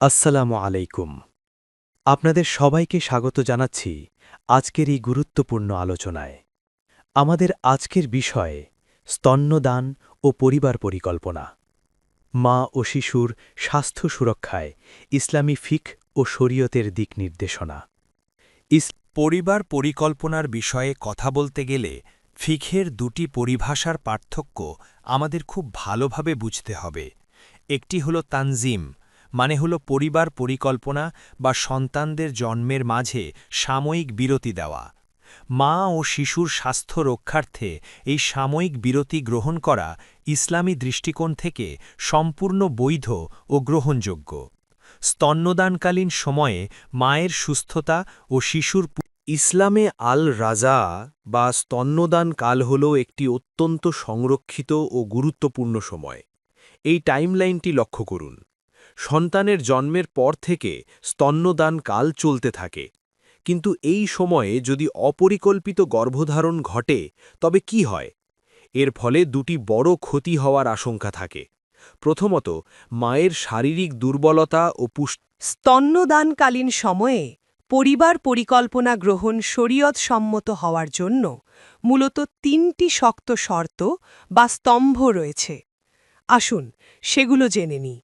আসসালামু আলাইকুম। আপনাদের সবাইকে স্বাগত জানাচ্ছি আজকের এই গুরুত্বপূর্ণ আলোচনায়। আমাদের আজকের বিষয় স্তন্যদান ও পরিবার পরিকল্পনা। মা ও শিশুর স্বাস্থ্য সুরক্ষায় ইসলামী ফিকহ ও শরীয়তের দিক নির্দেশনা। পরিবার পরিকল্পনার বিষয়ে কথা বলতে গেলে ফিকহের দুটি পরিভাষার পার্থক্য আমাদের খুব ভালোভাবে বুঝতে হবে। একটি হল তানজিম, মানে হল পরিবার পরিকল্পনা বা সন্তানদের জন্মের মাঝে সাময়িক বিরতি দেওয়া। মা ও শিশুর স্বাস্থ্য রক্ষার্থে এই সাময়িক বিরতি গ্রহণ করা ইসলামী দৃষ্টিকোণ থেকে সম্পূর্ণ বৈধ ও গ্রহণযোগ্য। স্তন্যদানকালীন সময়ে মায়ের সুস্থতা ও শিশুর ইসলামে আল রাজা বা স্তন্যদান কাল হল একটি অত্যন্ত সংরক্ষিত ও গুরুত্বপূর্ণ সময়। এই টাইমলাইনটি লক্ষ্য করুন। সন্তানের জন্মের পর থেকে স্তন্যদান কাল চলতে থাকে, কিন্তু এই সময়ে যদি অপরিকল্পিত গর্ভধারণ ঘটে তবে কি হয়? এর ফলে দুটি বড় ক্ষতি হওয়ার আশঙ্কা থাকে। প্রথমত, মায়ের শারীরিক দুর্বলতা ও স্তন্যদানকালীন সময়ে পরিবার পরিকল্পনা গ্রহণ শরীয়তসম্মত হওয়ার জন্য মূলত তিনটি শক্ত শর্ত বা স্তম্ভ রয়েছে। আসুন সেগুলো জেনে নিই।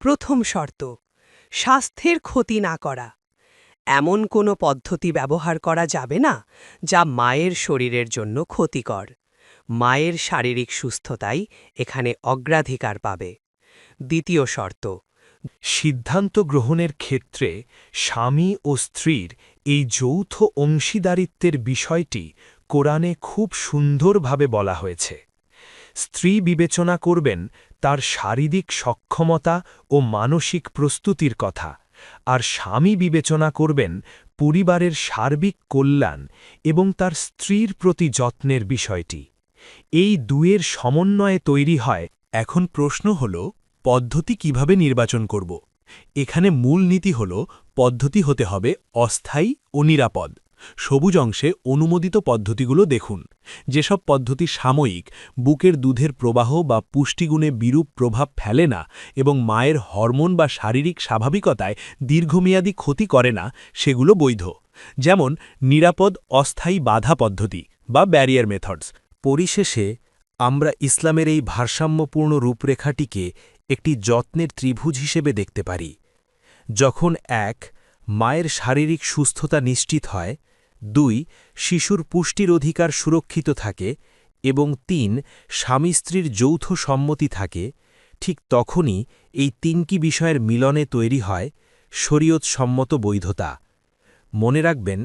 প্রথম শর্ত, স্বাস্থ্যের ক্ষতি না করা। এমন কোনো পদ্ধতি ব্যবহার করা যাবে না যা মায়ের শরীরের জন্য ক্ষতিকর। মায়ের শারীরিক সুস্থতাই এখানে অগ্রাধিকার পাবে। দ্বিতীয় শর্ত, সিদ্ধান্ত গ্রহণের ক্ষেত্রে স্বামী ও স্ত্রীর এই যৌথ অংশীদারিত্বের বিষয়টি কোরআনে খুব সুন্দরভাবে বলা হয়েছে। স্ত্রী বিবেচনা করবেন তার শারীরিক সক্ষমতা ও মানসিক প্রস্তুতির কথা, আর স্বামী বিবেচনা করবেন পরিবারের সার্বিক কল্যাণ এবং তার স্ত্রীর প্রতি যত্নের বিষয়টি। এই দুয়ের সমন্বয়ে তৈরি হয়। এখন প্রশ্ন হল, পদ্ধতি কিভাবে নির্বাচন করব? এখানে মূল নীতি হল, পদ্ধতি হতে হবে অস্থায়ী ও নিরাপদ। সবুজ অংশে অনুমোদিত পদ্ধতিগুলো দেখুন। যেসব পদ্ধতি সাময়িক, বুকের দুধের প্রবাহ বা পুষ্টিগুণে বিরূপ প্রভাব ফেলে না এবং মায়ের হরমোন বা শারীরিক স্বাভাবিকতায় দীর্ঘমেয়াদী ক্ষতি করে না, সেগুলো বৈধ। যেমন নিরাপদ অস্থায়ী বাধা পদ্ধতি বা ব্যারিয়ার মেথডস। পরিশেষে আমরা ইসলামের এই ভারসাম্যপূর্ণ রূপরেখাটিকে একটি যত্নের ত্রিভুজ হিসেবে দেখতে পারি। যখন ১. মায়ের শারীরিক সুস্থতা নিশ্চিত হয়, ২. শিশুর পুষ্টির অধিকার সুরক্ষিত থাকে এবং ৩. স্বামী স্ত্রীর যৌথ সম্মতি থাকে, ঠিক তখনই এই তিনটি বিষয়ের মিলনে তৈরি হয় শরীয়তসম্মত বৈধতা। মনে রাখবেন,